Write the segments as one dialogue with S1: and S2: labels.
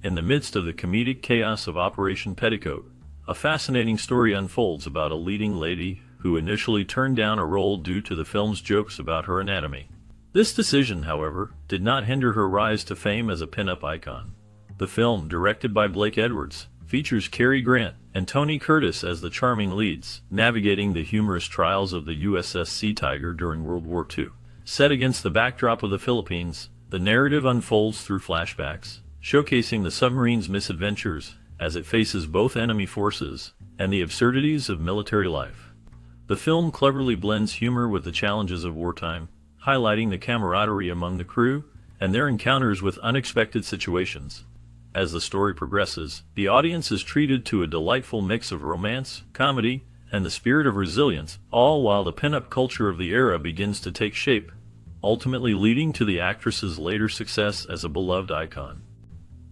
S1: In the midst of the comedic chaos of Operation Petticoat, a fascinating story unfolds about a leading lady who initially turned down a role due to the film's jokes about her anatomy. This decision, however, did not hinder her rise to fame as a pinup icon. The film, directed by Blake Edwards, features Cary Grant and Tony Curtis as the charming leads, navigating the humorous trials of the USS Sea Tiger during World War II. Set against the backdrop of the Philippines, the narrative unfolds through flashbacks, showcasing the submarine's misadventures as it faces both enemy forces and the absurdities of military life. The film cleverly blends humor with the challenges of wartime, highlighting the camaraderie among the crew and their encounters with unexpected situations. As the story progresses, the audience is treated to a delightful mix of romance, comedy, and the spirit of resilience, all while the pinup culture of the era begins to take shape, ultimately leading to the actress's later success as a beloved icon.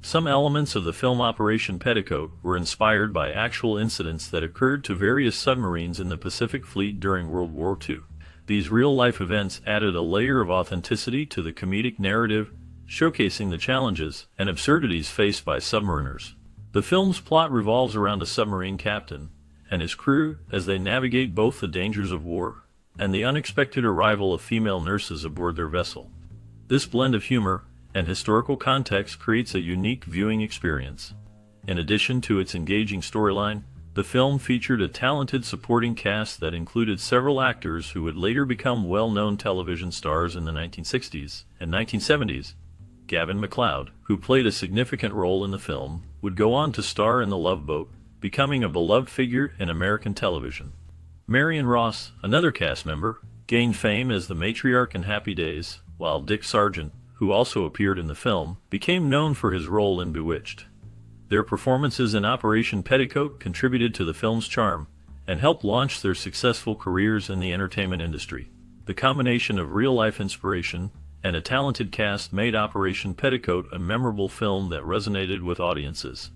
S1: Some elements of the film Operation Petticoat were inspired by actual incidents that occurred to various submarines in the Pacific Fleet during World War II. These real-life events added a layer of authenticity to the comedic narrative, showcasing the challenges and absurdities faced by submariners. The film's plot revolves around a submarine captain and his crew as they navigate both the dangers of war and the unexpected arrival of female nurses aboard their vessel. This blend of humor and historical context creates a unique viewing experience. In addition to its engaging storyline, the film featured a talented supporting cast that included several actors who would later become well-known television stars in the 1960s and 1970s. Gavin MacLeod, who played a significant role in the film, would go on to star in The Love Boat, becoming a beloved figure in American television. Marion Ross, another cast member, gained fame as the matriarch in Happy Days, while Dick Sargent, who also appeared in the film, became known for his role in Bewitched. Their performances in Operation Petticoat contributed to the film's charm and helped launch their successful careers in the entertainment industry. The combination of real-life inspiration and a talented cast made Operation Petticoat a memorable film that resonated with audiences.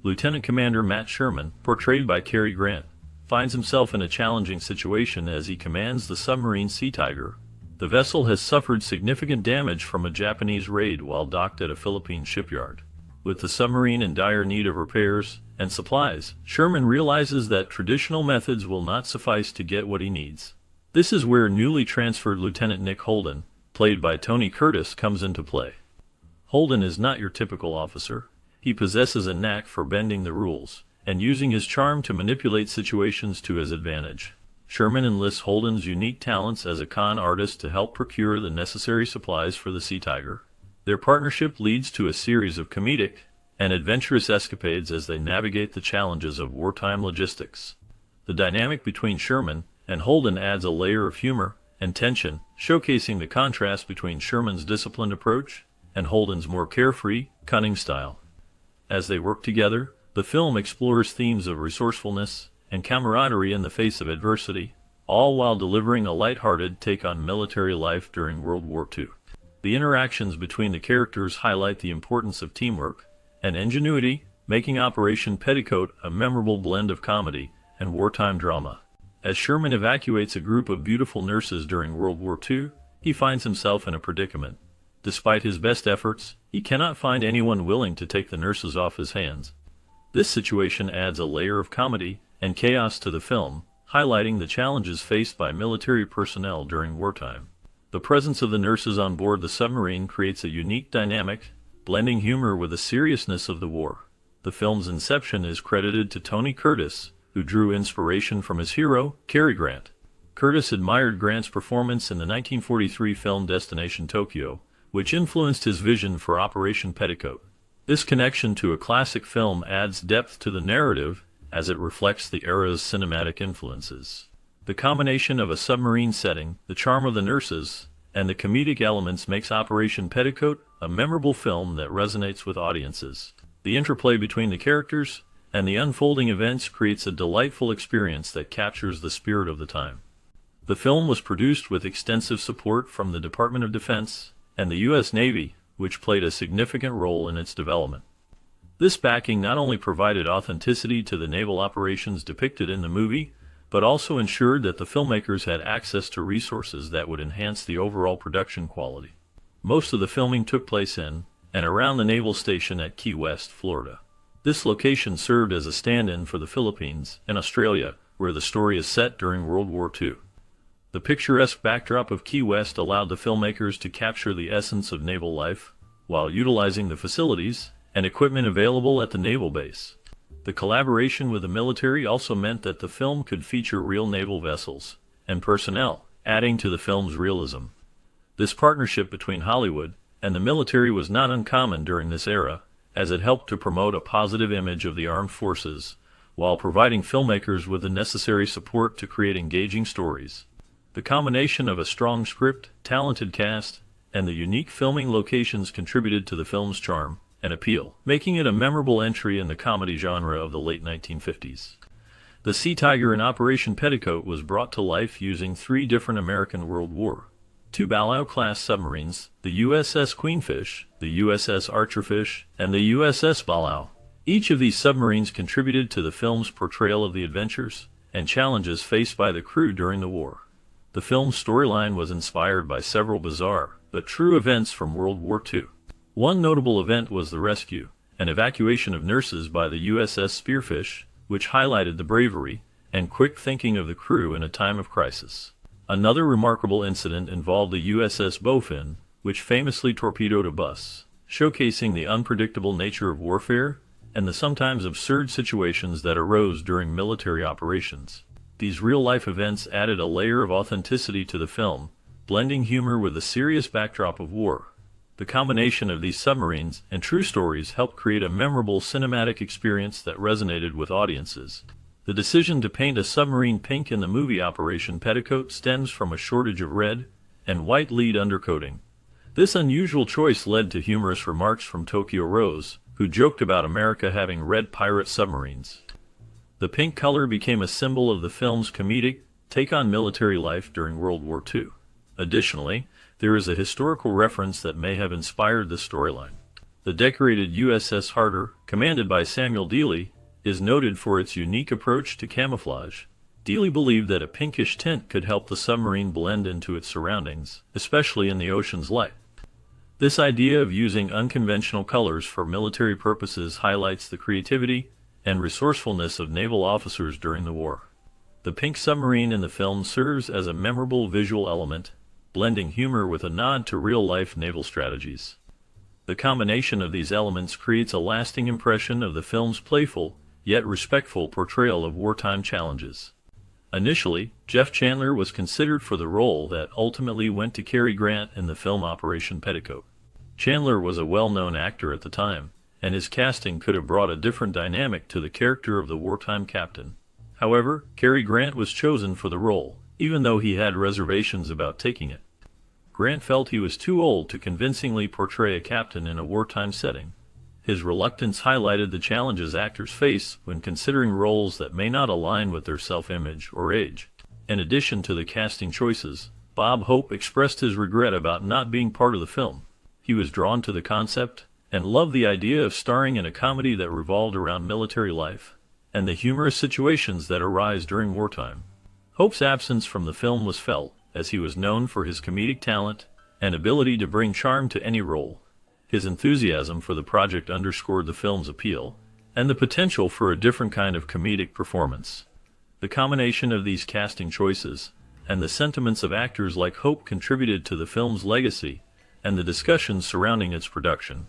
S1: Lieutenant Commander Matt Sherman, portrayed by Cary Grant, finds himself in a challenging situation as he commands the submarine Sea Tiger. The vessel has suffered significant damage from a Japanese raid while docked at a Philippine shipyard. With the submarine in dire need of repairs and supplies, Sherman realizes that traditional methods will not suffice to get what he needs. This is where newly transferred Lieutenant Nick Holden, played by Tony Curtis, comes into play. Holden is not your typical officer. He possesses a knack for bending the rules and using his charm to manipulate situations to his advantage. Sherman enlists Holden's unique talents as a con artist to help procure the necessary supplies for the Sea Tiger. Their partnership leads to a series of comedic and adventurous escapades as they navigate the challenges of wartime logistics. The dynamic between Sherman and Holden adds a layer of humor and tension, showcasing the contrast between Sherman's disciplined approach and Holden's more carefree, cunning style. As they work together, the film explores themes of resourcefulness and camaraderie in the face of adversity, all while delivering a lighthearted take on military life during World War II. The interactions between the characters highlight the importance of teamwork and ingenuity, making Operation Petticoat a memorable blend of comedy and wartime drama. As Sherman evacuates a group of beautiful nurses during World War II, he finds himself in a predicament. Despite his best efforts, he cannot find anyone willing to take the nurses off his hands. This situation adds a layer of comedy and chaos to the film, highlighting the challenges faced by military personnel during wartime. The presence of the nurses on board the submarine creates a unique dynamic, blending humor with the seriousness of the war. The film's inception is credited to Tony Curtis, who drew inspiration from his hero, Cary Grant. Curtis admired Grant's performance in the 1943 film Destination Tokyo, which influenced his vision for Operation Petticoat. This connection to a classic film adds depth to the narrative as it reflects the era's cinematic influences. The combination of a submarine setting, the charm of the nurses, and the comedic elements makes Operation Petticoat a memorable film that resonates with audiences. The interplay between the characters and the unfolding events creates a delightful experience that captures the spirit of the time. The film was produced with extensive support from the Department of Defense and the U.S. Navy, which played a significant role in its development. This backing not only provided authenticity to the naval operations depicted in the movie, but also ensured that the filmmakers had access to resources that would enhance the overall production quality. Most of the filming took place in and around the naval station at Key West, Florida. This location served as a stand-in for the Philippines and Australia, where the story is set during World War II. The picturesque backdrop of Key West allowed the filmmakers to capture the essence of naval life, while utilizing the facilities and equipment available at the naval base. The collaboration with the military also meant that the film could feature real naval vessels and personnel, adding to the film's realism. This partnership between Hollywood and the military was not uncommon during this era, as it helped to promote a positive image of the armed forces, while providing filmmakers with the necessary support to create engaging stories. The combination of a strong script, talented cast, and the unique filming locations contributed to the film's charm and appeal, making it a memorable entry in the comedy genre of the late 1950s. The Sea Tiger in Operation Petticoat was brought to life using 3 different American World War II Balao-class submarines, the USS Queenfish, the USS Archerfish, and the USS Balao. Each of these submarines contributed to the film's portrayal of the adventures and challenges faced by the crew during the war. The film's storyline was inspired by several bizarre but true events from World War II. One notable event was the rescue and evacuation of nurses by the USS Spearfish, which highlighted the bravery and quick thinking of the crew in a time of crisis. Another remarkable incident involved the USS Bowfin, which famously torpedoed a bus, showcasing the unpredictable nature of warfare and the sometimes absurd situations that arose during military operations. These real-life events added a layer of authenticity to the film, blending humor with the serious backdrop of war. The combination of these submarines and true stories helped create a memorable cinematic experience that resonated with audiences. The decision to paint a submarine pink in the movie Operation Petticoat stems from a shortage of red and white lead undercoating. This unusual choice led to humorous remarks from Tokyo Rose, who joked about America having red pirate submarines. The pink color became a symbol of the film's comedic take on military life during World War II. Additionally, there is a historical reference that may have inspired the storyline. The decorated USS Harter, commanded by Samuel Dealey, is noted for its unique approach to camouflage. Dealey believed that a pinkish tint could help the submarine blend into its surroundings, especially in the ocean's light. This idea of using unconventional colors for military purposes highlights the creativity and resourcefulness of naval officers during the war. The pink submarine in the film serves as a memorable visual element, blending humor with a nod to real-life naval strategies. The combination of these elements creates a lasting impression of the film's playful, yet respectful portrayal of wartime challenges. Initially, Jeff Chandler was considered for the role that ultimately went to Cary Grant in the film Operation Petticoat. Chandler was a well-known actor at the time, and his casting could have brought a different dynamic to the character of the wartime captain. However, Cary Grant was chosen for the role, even though he had reservations about taking it. Grant felt he was too old to convincingly portray a captain in a wartime setting. His reluctance highlighted the challenges actors face when considering roles that may not align with their self-image or age. In addition to the casting choices, Bob Hope expressed his regret about not being part of the film. He was drawn to the concept and loved the idea of starring in a comedy that revolved around military life and the humorous situations that arise during wartime. Hope's absence from the film was felt, as he was known for his comedic talent and ability to bring charm to any role. His enthusiasm for the project underscored the film's appeal and the potential for a different kind of comedic performance. The combination of these casting choices and the sentiments of actors like Hope contributed to the film's legacy and the discussions surrounding its production.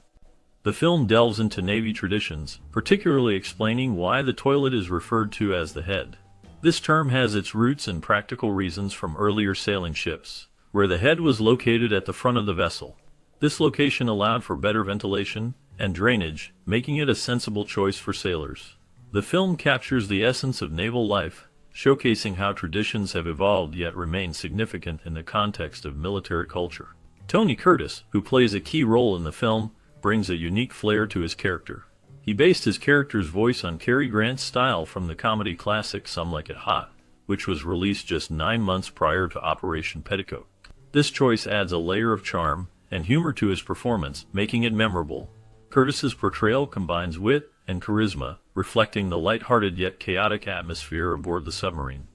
S1: The film delves into Navy traditions, particularly explaining why the toilet is referred to as the head. This term has its roots in practical reasons from earlier sailing ships, where the head was located at the front of the vessel. This location allowed for better ventilation and drainage, making it a sensible choice for sailors. The film captures the essence of naval life, showcasing how traditions have evolved yet remain significant in the context of military culture. Tony Curtis, who plays a key role in the film, brings a unique flair to his character. He based his character's voice on Cary Grant's style from the comedy classic Some Like It Hot, which was released just 9 months prior to Operation Petticoat. This choice adds a layer of charm and humor to his performance, making it memorable. Curtis's portrayal combines wit and charisma, reflecting the lighthearted yet chaotic atmosphere aboard the submarine.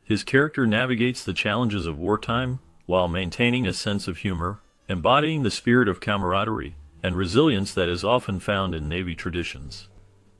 S1: His character navigates the challenges of wartime while maintaining a sense of humor, embodying the spirit of camaraderie and resilience that is often found in Navy traditions.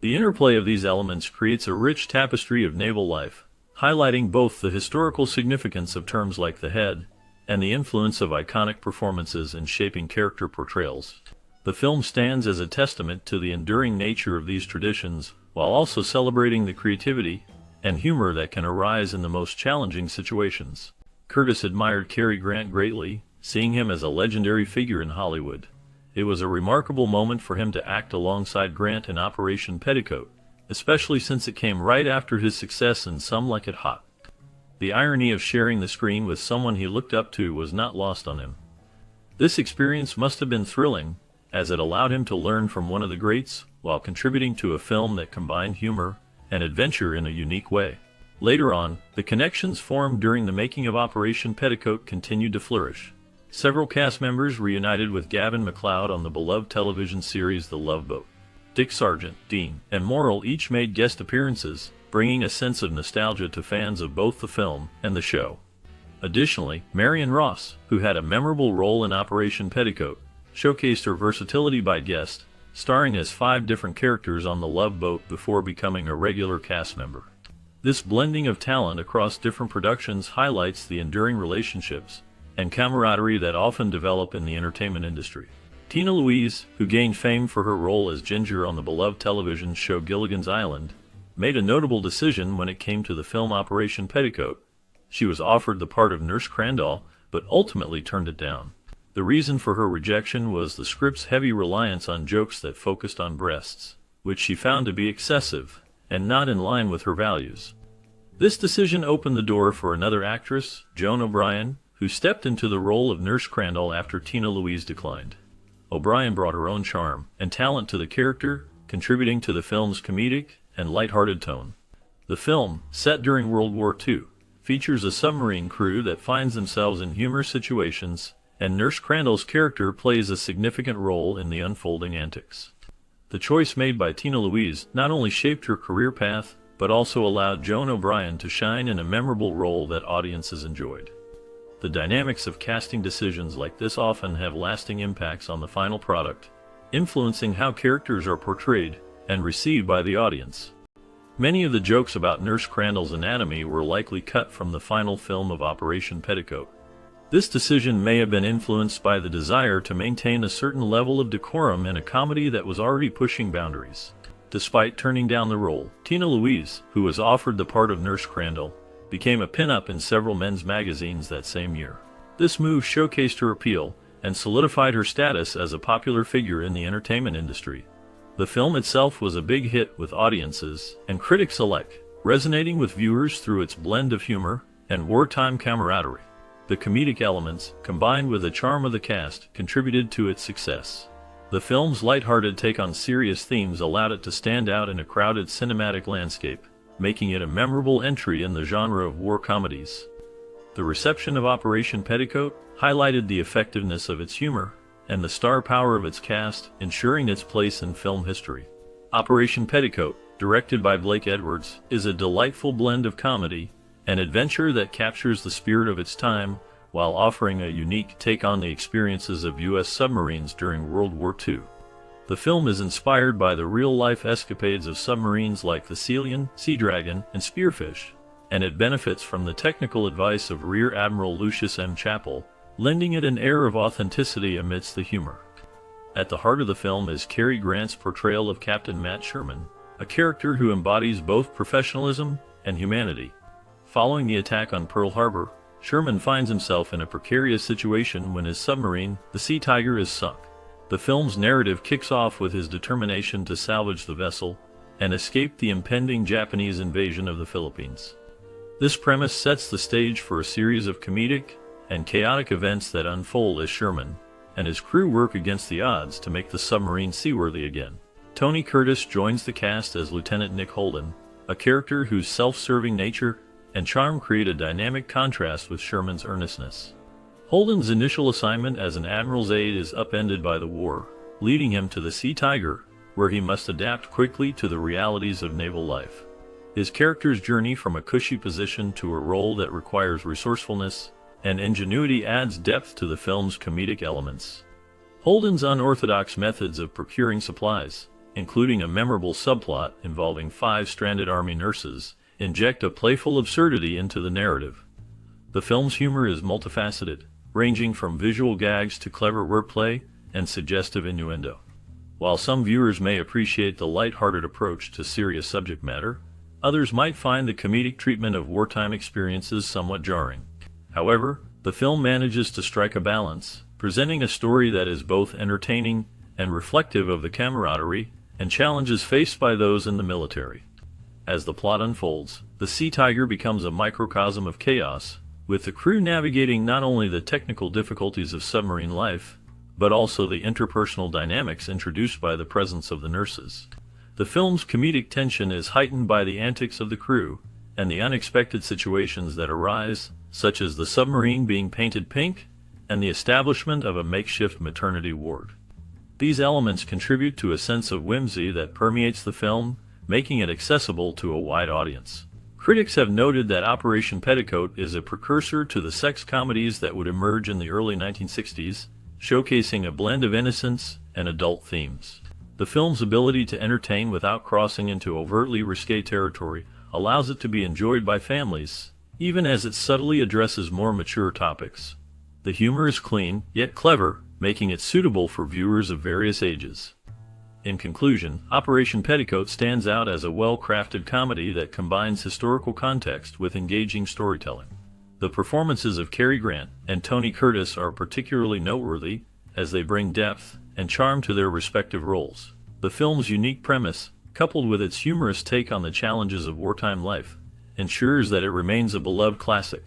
S1: The interplay of these elements creates a rich tapestry of naval life, highlighting both the historical significance of terms like the head and the influence of iconic performances in shaping character portrayals. The film stands as a testament to the enduring nature of these traditions, while also celebrating the creativity and humor that can arise in the most challenging situations. Curtis admired Cary Grant greatly, seeing him as a legendary figure in Hollywood. It was a remarkable moment for him to act alongside Grant in Operation Petticoat, especially since it came right after his success in Some Like It Hot. The irony of sharing the screen with someone he looked up to was not lost on him. This experience must have been thrilling, as it allowed him to learn from one of the greats while contributing to a film that combined humor and adventure in a unique way. Later on, the connections formed during the making of Operation Petticoat continued to flourish. Several cast members reunited with Gavin MacLeod on the beloved television series The Love Boat. Dick Sargent, Dean, and Morrill each made guest appearances, bringing a sense of nostalgia to fans of both the film and the show. Additionally, Marion Ross, who had a memorable role in Operation Petticoat, showcased her versatility by guest, starring as 5 different characters on The Love Boat before becoming a regular cast member. This blending of talent across different productions highlights the enduring relationships and camaraderie that often develop in the entertainment industry. Tina Louise, who gained fame for her role as Ginger on the beloved television show Gilligan's Island, made a notable decision when it came to the film Operation Petticoat. She was offered the part of Nurse Crandall, but ultimately turned it down. The reason for her rejection was the script's heavy reliance on jokes that focused on breasts, which she found to be excessive and not in line with her values. This decision opened the door for another actress, Joan O'Brien, who stepped into the role of Nurse Crandall after Tina Louise declined. O'Brien brought her own charm and talent to the character, contributing to the film's comedic and lighthearted tone. The film, set during World War II, features a submarine crew that finds themselves in humorous situations, and Nurse Crandall's character plays a significant role in the unfolding antics. The choice made by Tina Louise not only shaped her career path, but also allowed Joan O'Brien to shine in a memorable role that audiences enjoyed. The dynamics of casting decisions like this often have lasting impacts on the final product, influencing how characters are portrayed and received by the audience. Many of the jokes about Nurse Crandall's anatomy were likely cut from the final film of Operation Petticoat. This decision may have been influenced by the desire to maintain a certain level of decorum in a comedy that was already pushing boundaries. Despite turning down the role, Tina Louise, who was offered the part of Nurse Crandall, became a pinup in several men's magazines that same year. This move showcased her appeal and solidified her status as a popular figure in the entertainment industry. The film itself was a big hit with audiences and critics alike, resonating with viewers through its blend of humor and wartime camaraderie. The comedic elements, combined with the charm of the cast, contributed to its success. The film's lighthearted take on serious themes allowed it to stand out in a crowded cinematic landscape, making it a memorable entry in the genre of war comedies. The reception of Operation Petticoat highlighted the effectiveness of its humor and the star power of its cast, ensuring its place in film history. Operation Petticoat, directed by Blake Edwards, is a delightful blend of comedy and adventure that captures the spirit of its time while offering a unique take on the experiences of U.S. submarines during World War II. The film is inspired by the real-life escapades of submarines like the Celian, Sea Dragon, and Spearfish, and it benefits from the technical advice of Rear Admiral Lucius M. Chappell, lending it an air of authenticity amidst the humor. At the heart of the film is Cary Grant's portrayal of Captain Matt Sherman, a character who embodies both professionalism and humanity. Following the attack on Pearl Harbor, Sherman finds himself in a precarious situation when his submarine, the Sea Tiger, is sunk. The film's narrative kicks off with his determination to salvage the vessel and escape the impending Japanese invasion of the Philippines. This premise sets the stage for a series of comedic and chaotic events that unfold as Sherman and his crew work against the odds to make the submarine seaworthy again. Tony Curtis joins the cast as Lieutenant Nick Holden, a character whose self-serving nature and charm create a dynamic contrast with Sherman's earnestness. Holden's initial assignment as an admiral's aide is upended by the war, leading him to the Sea Tiger, where he must adapt quickly to the realities of naval life. His character's journey from a cushy position to a role that requires resourcefulness and ingenuity adds depth to the film's comedic elements. Holden's unorthodox methods of procuring supplies, including a memorable subplot involving 5 stranded army nurses, inject a playful absurdity into the narrative. The film's humor is multifaceted, ranging from visual gags to clever wordplay and suggestive innuendo. While some viewers may appreciate the light-hearted approach to serious subject matter, others might find the comedic treatment of wartime experiences somewhat jarring. However, the film manages to strike a balance, presenting a story that is both entertaining and reflective of the camaraderie and challenges faced by those in the military. As the plot unfolds, the Sea Tiger becomes a microcosm of chaos, with the crew navigating not only the technical difficulties of submarine life, but also the interpersonal dynamics introduced by the presence of the nurses. The film's comedic tension is heightened by the antics of the crew and the unexpected situations that arise, such as the submarine being painted pink and the establishment of a makeshift maternity ward. These elements contribute to a sense of whimsy that permeates the film, making it accessible to a wide audience. Critics have noted that Operation Petticoat is a precursor to the sex comedies that would emerge in the early 1960s, showcasing a blend of innocence and adult themes. The film's ability to entertain without crossing into overtly risque territory allows it to be enjoyed by families, even as it subtly addresses more mature topics. The humor is clean, yet clever, making it suitable for viewers of various ages. In conclusion, Operation Petticoat stands out as a well-crafted comedy that combines historical context with engaging storytelling. The performances of Cary Grant and Tony Curtis are particularly noteworthy, as they bring depth and charm to their respective roles. The film's unique premise, coupled with its humorous take on the challenges of wartime life, ensures that it remains a beloved classic.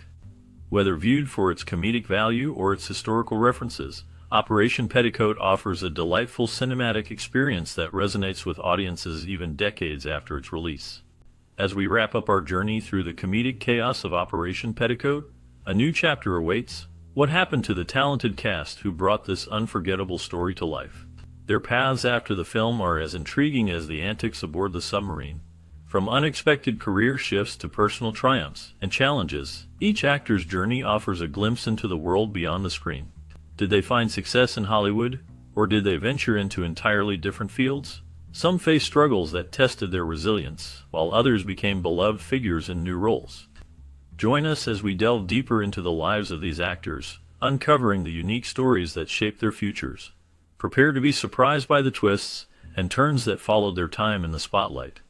S1: Whether viewed for its comedic value or its historical references, Operation Petticoat offers a delightful cinematic experience that resonates with audiences even decades after its release. As we wrap up our journey through the comedic chaos of Operation Petticoat, a new chapter awaits. What happened to the talented cast who brought this unforgettable story to life? Their paths after the film are as intriguing as the antics aboard the submarine. From unexpected career shifts to personal triumphs and challenges, each actor's journey offers a glimpse into the world beyond the screen. Did they find success in Hollywood, or did they venture into entirely different fields? Some faced struggles that tested their resilience, while others became beloved figures in new roles. Join us as we delve deeper into the lives of these actors, uncovering the unique stories that shaped their futures. Prepare to be surprised by the twists and turns that followed their time in the spotlight.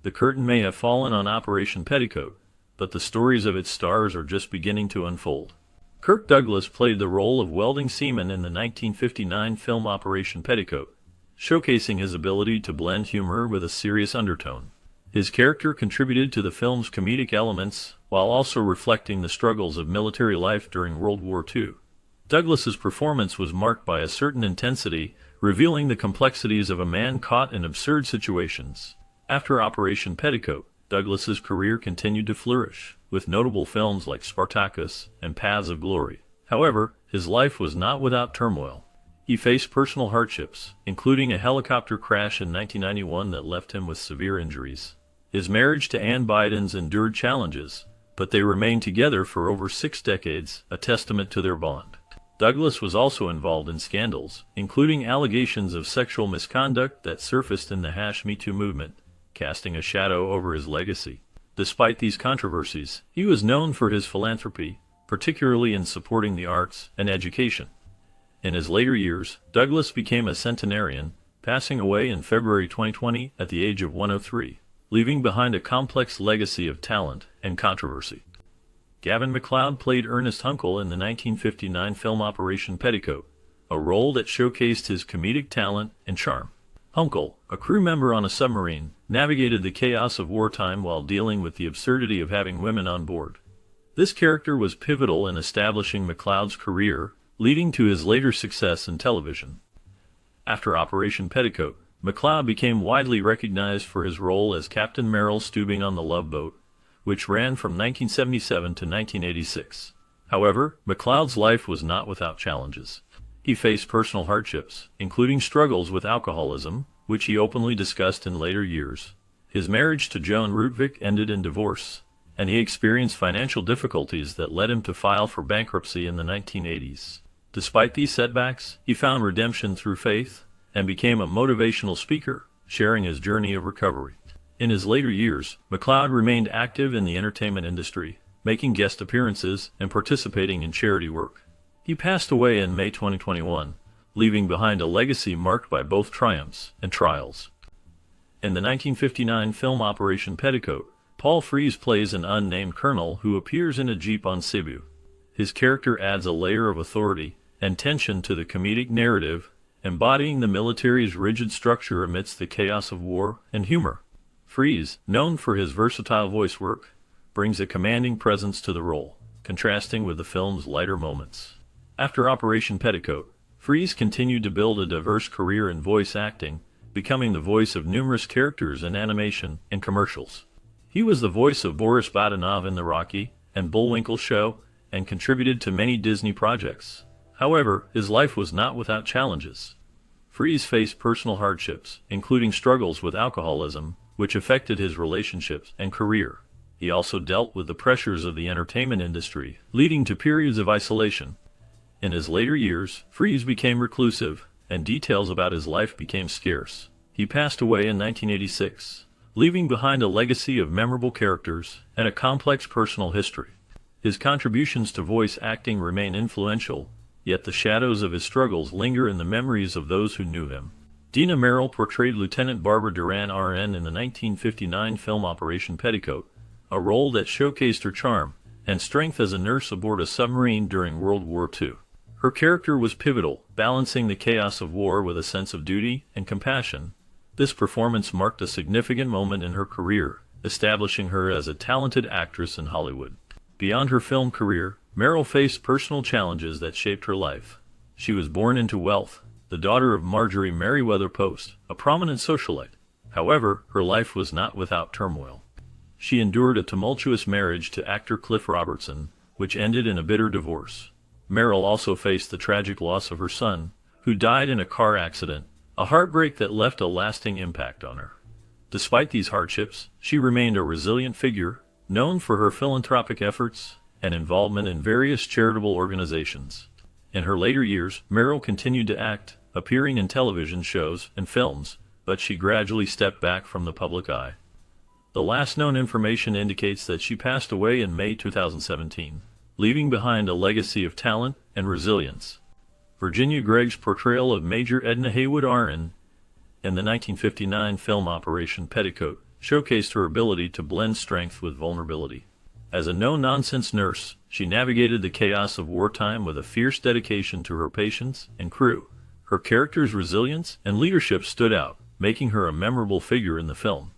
S1: The curtain may have fallen on Operation Petticoat, but the stories of its stars are just beginning to unfold. Kirk Douglas played the role of welding seaman in the 1959 film Operation Petticoat, showcasing his ability to blend humor with a serious undertone. His character contributed to the film's comedic elements while also reflecting the struggles of military life during World War II. Douglas's performance was marked by a certain intensity, revealing the complexities of a man caught in absurd situations. After Operation Petticoat, Douglas's career continued to flourish, with notable films like Spartacus and Paths of Glory. However, his life was not without turmoil. He faced personal hardships, including a helicopter crash in 1991 that left him with severe injuries. His marriage to Ann Bidens endured challenges, but they remained together for over 6 decades, a testament to their bond. Douglas was also involved in scandals, including allegations of sexual misconduct that surfaced in the #MeToo movement, casting a shadow over his legacy. Despite these controversies, he was known for his philanthropy, particularly in supporting the arts and education. In his later years, Douglas became a centenarian, passing away in February 2020 at the age of 103, leaving behind a complex legacy of talent and controversy. Gavin MacLeod played Ernest Hunkel in the 1959 film Operation Petticoat, a role that showcased his comedic talent and charm. Hunkel, a crew member on a submarine, navigated the chaos of wartime while dealing with the absurdity of having women on board. This character was pivotal in establishing MacLeod's career, leading to his later success in television. After Operation Petticoat, MacLeod became widely recognized for his role as Captain Merrill Steubing on the Love Boat, which ran from 1977 to 1986. However, MacLeod's life was not without challenges. He faced personal hardships, including struggles with alcoholism, which he openly discussed in later years. His marriage to Joan Rutvick ended in divorce, and he experienced financial difficulties that led him to file for bankruptcy in the 1980s. Despite these setbacks, he found redemption through faith and became a motivational speaker, sharing his journey of recovery. In his later years, MacLeod remained active in the entertainment industry, making guest appearances and participating in charity work. He passed away in May 2021, leaving behind a legacy marked by both triumphs and trials. In the 1959 film Operation Petticoat, Paul Frees plays an unnamed colonel who appears in a jeep on Cebu. His character adds a layer of authority and tension to the comedic narrative, embodying the military's rigid structure amidst the chaos of war and humor. Frees, known for his versatile voice work, brings a commanding presence to the role, contrasting with the film's lighter moments. After Operation Petticoat, Frees continued to build a diverse career in voice acting, becoming the voice of numerous characters in animation and commercials. He was the voice of Boris Badenov in The Rocky and Bullwinkle Show, and contributed to many Disney projects. However, his life was not without challenges. Frees faced personal hardships, including struggles with alcoholism, which affected his relationships and career. He also dealt with the pressures of the entertainment industry, leading to periods of isolation. In his later years, Frees became reclusive, and details about his life became scarce. He passed away in 1986, leaving behind a legacy of memorable characters and a complex personal history. His contributions to voice acting remain influential, yet the shadows of his struggles linger in the memories of those who knew him. Dina Merrill portrayed Lieutenant Barbara Duran RN in the 1959 film Operation Petticoat, a role that showcased her charm and strength as a nurse aboard a submarine during World War II. Her character was pivotal, balancing the chaos of war with a sense of duty and compassion. This performance marked a significant moment in her career, establishing her as a talented actress in Hollywood. Beyond her film career, Merrill faced personal challenges that shaped her life. She was born into wealth, the daughter of Marjorie Merriweather Post, a prominent socialite. However, her life was not without turmoil. She endured a tumultuous marriage to actor Cliff Robertson, which ended in a bitter divorce. Merrill also faced the tragic loss of her son, who died in a car accident, a heartbreak that left a lasting impact on her. Despite these hardships, she remained a resilient figure, known for her philanthropic efforts and involvement in various charitable organizations. In her later years, Merrill continued to act, appearing in television shows and films, but she gradually stepped back from the public eye. The last known information indicates that she passed away in May 2017, leaving behind a legacy of talent and resilience. Virginia Gregg's portrayal of Major Edna Haywood RN in the 1959 film Operation Petticoat showcased her ability to blend strength with vulnerability. As a no-nonsense nurse, she navigated the chaos of wartime with a fierce dedication to her patients and crew. Her character's resilience and leadership stood out, making her a memorable figure in the film.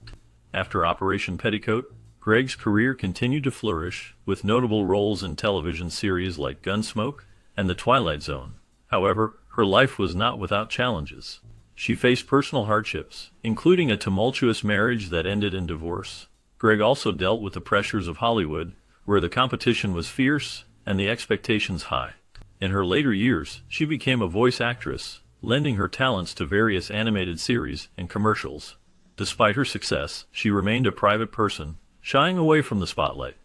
S1: After Operation Petticoat, Gregg's career continued to flourish, with notable roles in television series like Gunsmoke and The Twilight Zone. However, her life was not without challenges. She faced personal hardships, including a tumultuous marriage that ended in divorce. Gregg also dealt with the pressures of Hollywood, where the competition was fierce and the expectations high. In her later years, she became a voice actress, lending her talents to various animated series and commercials. Despite her success, she remained a private person, shying away from the spotlight.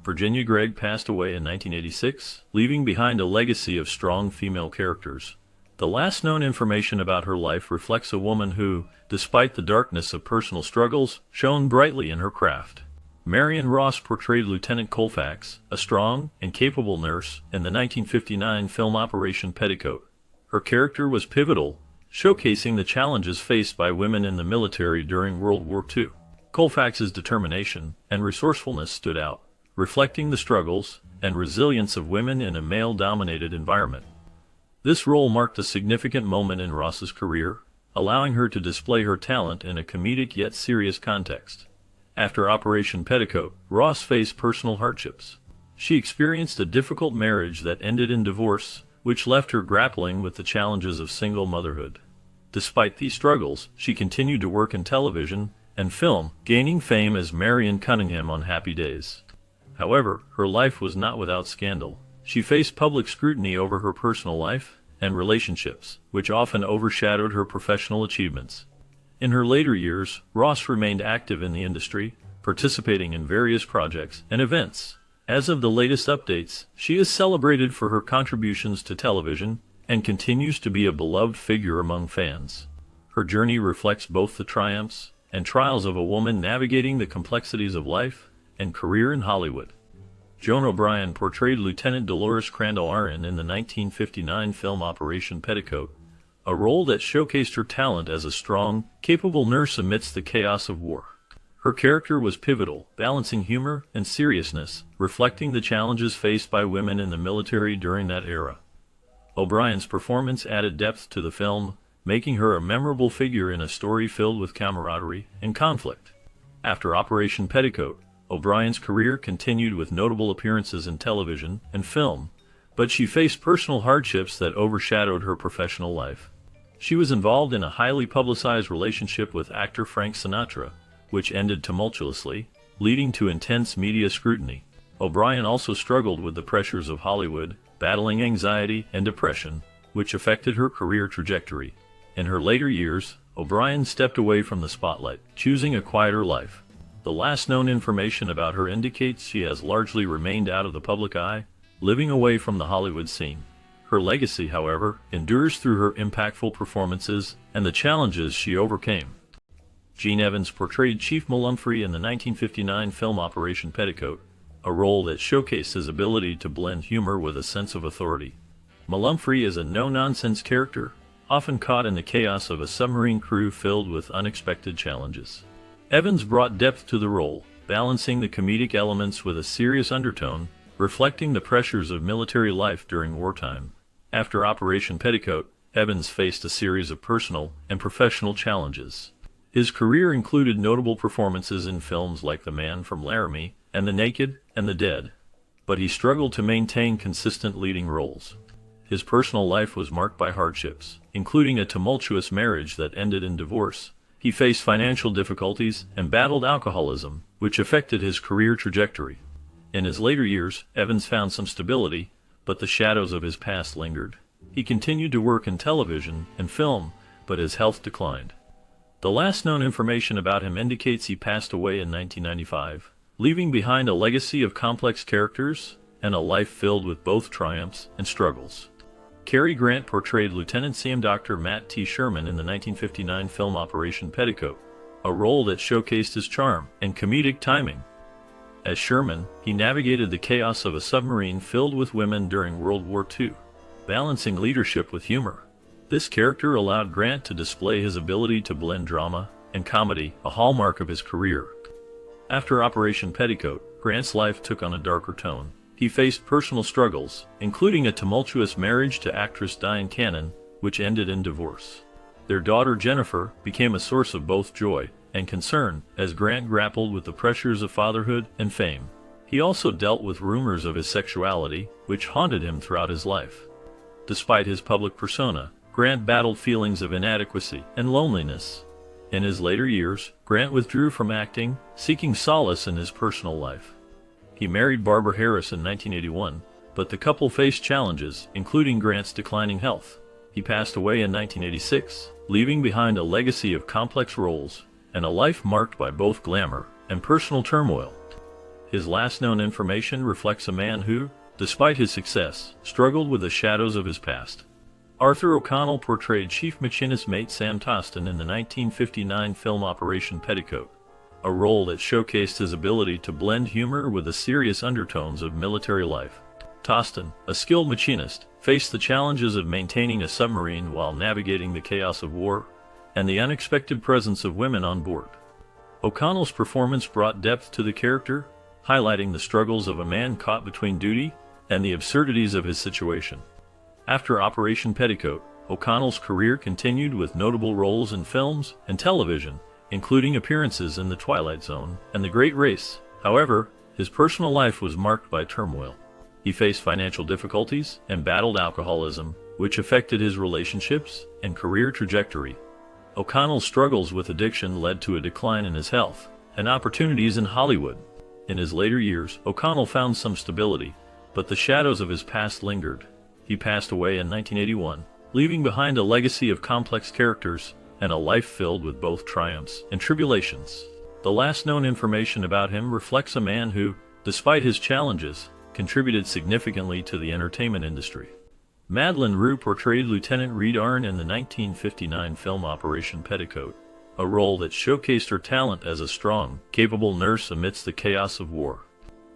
S1: Virginia Gregg passed away in 1986, leaving behind a legacy of strong female characters. The last known information about her life reflects a woman who, despite the darkness of personal struggles, shone brightly in her craft. Marion Ross portrayed Lieutenant Colfax, a strong and capable nurse, in the 1959 film Operation Petticoat. Her character was pivotal, showcasing the challenges faced by women in the military during World War II. Colfax's determination and resourcefulness stood out, reflecting the struggles and resilience of women in a male-dominated environment. This role marked a significant moment in Ross's career, allowing her to display her talent in a comedic yet serious context. After Operation Petticoat, Ross faced personal hardships. She experienced a difficult marriage that ended in divorce, which left her grappling with the challenges of single motherhood. Despite these struggles, she continued to work in television and film, gaining fame as Marion Cunningham on Happy Days. However, her life was not without scandal. She faced public scrutiny over her personal life and relationships, which often overshadowed her professional achievements. In her later years, Ross remained active in the industry, participating in various projects and events. As of the latest updates, she is celebrated for her contributions to television and continues to be a beloved figure among fans. Her journey reflects both the triumphs and trials of a woman navigating the complexities of life and career in Hollywood. Joan O'Brien portrayed Lieutenant Dolores Crandall Arryn in the 1959 film Operation Petticoat, a role that showcased her talent as a strong, capable nurse amidst the chaos of war. Her character was pivotal, balancing humor and seriousness, reflecting the challenges faced by women in the military during that era. O'Brien's performance added depth to the film, making her a memorable figure in a story filled with camaraderie and conflict. After Operation Petticoat, O'Brien's career continued with notable appearances in television and film, but she faced personal hardships that overshadowed her professional life. She was involved in a highly publicized relationship with actor Frank Sinatra, which ended tumultuously, leading to intense media scrutiny. O'Brien also struggled with the pressures of Hollywood, battling anxiety and depression, which affected her career trajectory. In her later years, O'Brien stepped away from the spotlight, choosing a quieter life. The last known information about her indicates she has largely remained out of the public eye, living away from the Hollywood scene. Her legacy, however, endures through her impactful performances and the challenges she overcame. Gene Evans portrayed Chief Malumphry in the 1959 film Operation Petticoat, a role that showcased his ability to blend humor with a sense of authority. Malumphry is a no-nonsense character, often caught in the chaos of a submarine crew filled with unexpected challenges. Evans brought depth to the role, balancing the comedic elements with a serious undertone, reflecting the pressures of military life during wartime. After Operation Petticoat, Evans faced a series of personal and professional challenges. His career included notable performances in films like The Man from Laramie and The Naked and the Dead, but he struggled to maintain consistent leading roles. His personal life was marked by hardships, including a tumultuous marriage that ended in divorce. He faced financial difficulties and battled alcoholism, which affected his career trajectory. In his later years, Evans found some stability, but the shadows of his past lingered. He continued to work in television and film, but his health declined. The last known information about him indicates he passed away in 1995, leaving behind a legacy of complex characters and a life filled with both triumphs and struggles. Cary Grant portrayed Lieutenant Sam Dr. Matt T. Sherman in the 1959 film Operation Petticoat, a role that showcased his charm and comedic timing. As Sherman, he navigated the chaos of a submarine filled with women during World War II, balancing leadership with humor. This character allowed Grant to display his ability to blend drama and comedy, a hallmark of his career. After Operation Petticoat, Grant's life took on a darker tone. He faced personal struggles, including a tumultuous marriage to actress Diane Cannon, which ended in divorce. Their daughter Jennifer became a source of both joy and concern as Grant grappled with the pressures of fatherhood and fame. He also dealt with rumors of his sexuality, which haunted him throughout his life. Despite his public persona, Grant battled feelings of inadequacy and loneliness. In his later years, Grant withdrew from acting, seeking solace in his personal life. He married Barbara Harris in 1981, but the couple faced challenges, including Grant's declining health. He passed away in 1986, leaving behind a legacy of complex roles and a life marked by both glamour and personal turmoil. His last known information reflects a man who, despite his success, struggled with the shadows of his past. Arthur O'Connell portrayed Chief Machinist Mate Sam Toston in the 1959 film Operation Petticoat, a role that showcased his ability to blend humor with the serious undertones of military life. Toston, a skilled machinist, faced the challenges of maintaining a submarine while navigating the chaos of war and the unexpected presence of women on board. O'Connell's performance brought depth to the character, highlighting the struggles of a man caught between duty and the absurdities of his situation. After Operation Petticoat, O'Connell's career continued with notable roles in films and television, including appearances in The Twilight Zone and The Great Race. However, his personal life was marked by turmoil. He faced financial difficulties and battled alcoholism, which affected his relationships and career trajectory. O'Connell's struggles with addiction led to a decline in his health and opportunities in Hollywood. In his later years, O'Connell found some stability, but the shadows of his past lingered. He passed away in 1981, leaving behind a legacy of complex characters and a life filled with both triumphs and tribulations. The last known information about him reflects a man who, despite his challenges, contributed significantly to the entertainment industry. Madeleine Roux portrayed Lieutenant Reed Arn in the 1959 film Operation Petticoat, a role that showcased her talent as a strong, capable nurse amidst the chaos of war.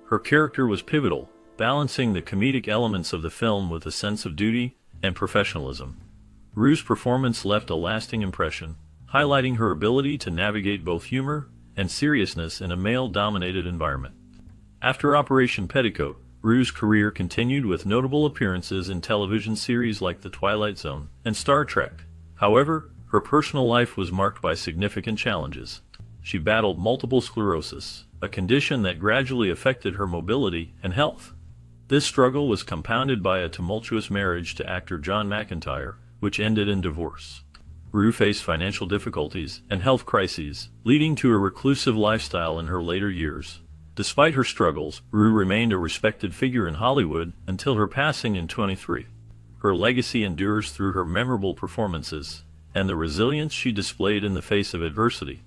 S1: Her character was pivotal, balancing the comedic elements of the film with a sense of duty and professionalism. Roux's performance left a lasting impression, highlighting her ability to navigate both humor and seriousness in a male-dominated environment. After Operation Petticoat, Roux's career continued with notable appearances in television series like The Twilight Zone and Star Trek. However, her personal life was marked by significant challenges. She battled multiple sclerosis, a condition that gradually affected her mobility and health. This struggle was compounded by a tumultuous marriage to actor John McIntyre, which ended in divorce. Roux faced financial difficulties and health crises, leading to a reclusive lifestyle in her later years. Despite her struggles, Roux remained a respected figure in Hollywood until her passing in 2023. Her legacy endures through her memorable performances and the resilience she displayed in the face of adversity.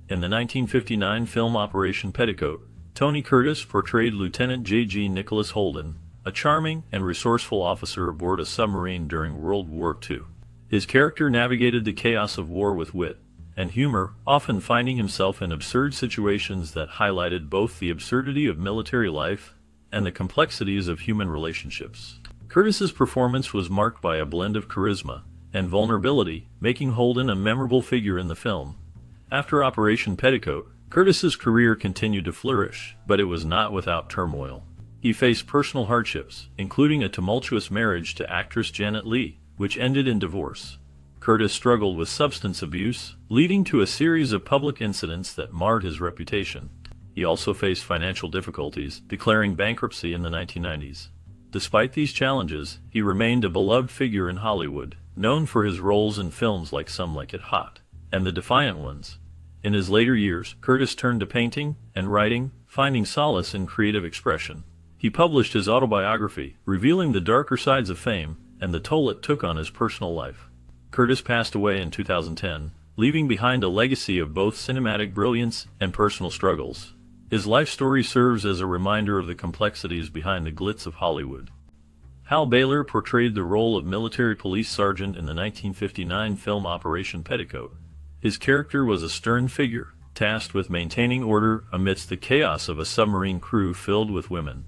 S1: In the 1959 film Operation Petticoat, Tony Curtis portrayed Lieutenant J.G. Nicholas Holden, a charming and resourceful officer aboard a submarine during World War II. His character navigated the chaos of war with wit and humor, often finding himself in absurd situations that highlighted both the absurdity of military life and the complexities of human relationships. Curtis's performance was marked by a blend of charisma and vulnerability, making Holden a memorable figure in the film. After Operation Petticoat, Curtis's career continued to flourish, but it was not without turmoil. He faced personal hardships, including a tumultuous marriage to actress Janet Leigh, which ended in divorce. Curtis struggled with substance abuse, leading to a series of public incidents that marred his reputation. He also faced financial difficulties, declaring bankruptcy in the 1990s. Despite these challenges, he remained a beloved figure in Hollywood, known for his roles in films like Some Like It Hot and The Defiant Ones. In his later years, Curtis turned to painting and writing, finding solace in creative expression. He published his autobiography, revealing the darker sides of fame and the toll it took on his personal life. Curtis passed away in 2010, leaving behind a legacy of both cinematic brilliance and personal struggles. His life story serves as a reminder of the complexities behind the glitz of Hollywood. Hal Baylor portrayed the role of military police sergeant in the 1959 film Operation Petticoat. His character was a stern figure, tasked with maintaining order amidst the chaos of a submarine crew filled with women.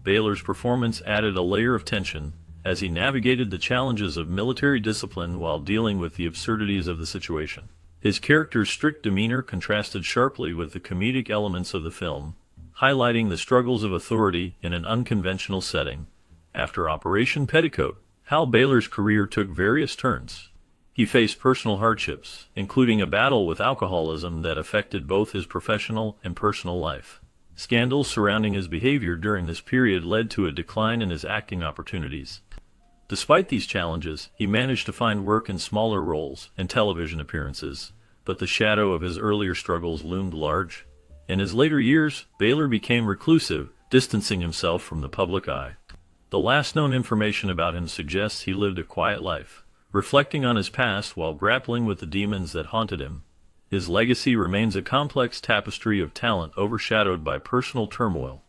S1: Baylor's performance added a layer of tension as he navigated the challenges of military discipline while dealing with the absurdities of the situation. His character's strict demeanor contrasted sharply with the comedic elements of the film, highlighting the struggles of authority in an unconventional setting. After Operation Petticoat, Hal Baylor's career took various turns. He faced personal hardships, including a battle with alcoholism that affected both his professional and personal life. Scandals surrounding his behavior during this period led to a decline in his acting opportunities. Despite these challenges, he managed to find work in smaller roles and television appearances, but the shadow of his earlier struggles loomed large. In his later years, Baylor became reclusive, distancing himself from the public eye. The last known information about him suggests he lived a quiet life, reflecting on his past while grappling with the demons that haunted him. His legacy remains a complex tapestry of talent overshadowed by personal turmoil.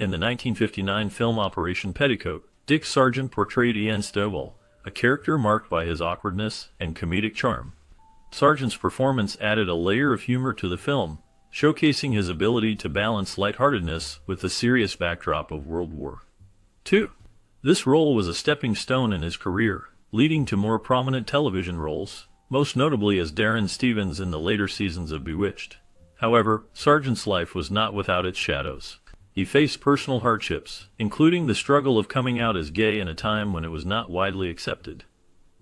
S1: In the 1959 film Operation Petticoat, Dick Sargent portrayed Ian Stovall, a character marked by his awkwardness and comedic charm. Sargent's performance added a layer of humor to the film, showcasing his ability to balance lightheartedness with the serious backdrop of World War II. This role was a stepping stone in his career, leading to more prominent television roles, most notably as Darren Stevens in the later seasons of Bewitched. However, Sargent's life was not without its shadows. He faced personal hardships, including the struggle of coming out as gay in a time when it was not widely accepted.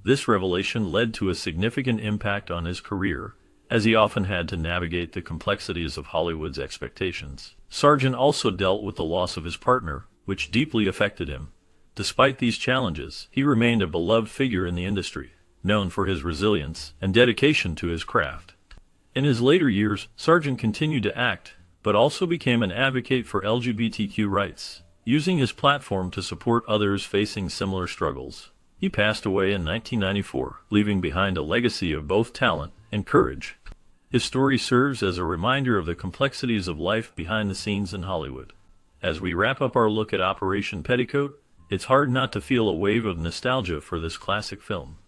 S1: This revelation led to a significant impact on his career, as he often had to navigate the complexities of Hollywood's expectations. Sargent also dealt with the loss of his partner, which deeply affected him. Despite these challenges, he remained a beloved figure in the industry, known for his resilience and dedication to his craft. In his later years, Sargent continued to act, but also became an advocate for LGBTQ rights, using his platform to support others facing similar struggles. He passed away in 1994, leaving behind a legacy of both talent and courage. His story serves as a reminder of the complexities of life behind the scenes in Hollywood. As we wrap up our look at Operation Petticoat, it's hard not to feel a wave of nostalgia for this classic film.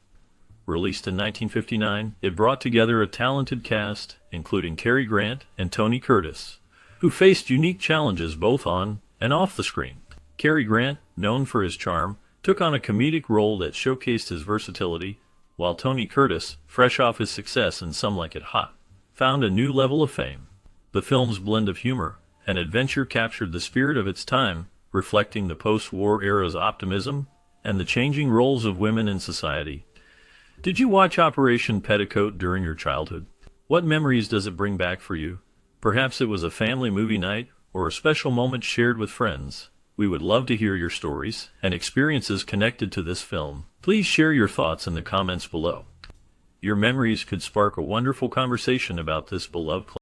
S1: Released in 1959, it brought together a talented cast, including Cary Grant and Tony Curtis, who faced unique challenges both on and off the screen. Cary Grant, known for his charm, took on a comedic role that showcased his versatility, while Tony Curtis, fresh off his success in Some Like It Hot, found a new level of fame. The film's blend of humor and adventure captured the spirit of its time, reflecting the post-war era's optimism and the changing roles of women in society. Did you watch Operation Petticoat during your childhood? What memories does it bring back for you? Perhaps it was a family movie night or a special moment shared with friends. We would love to hear your stories and experiences connected to this film. Please share your thoughts in the comments below. Your memories could spark a wonderful conversation about this beloved classic.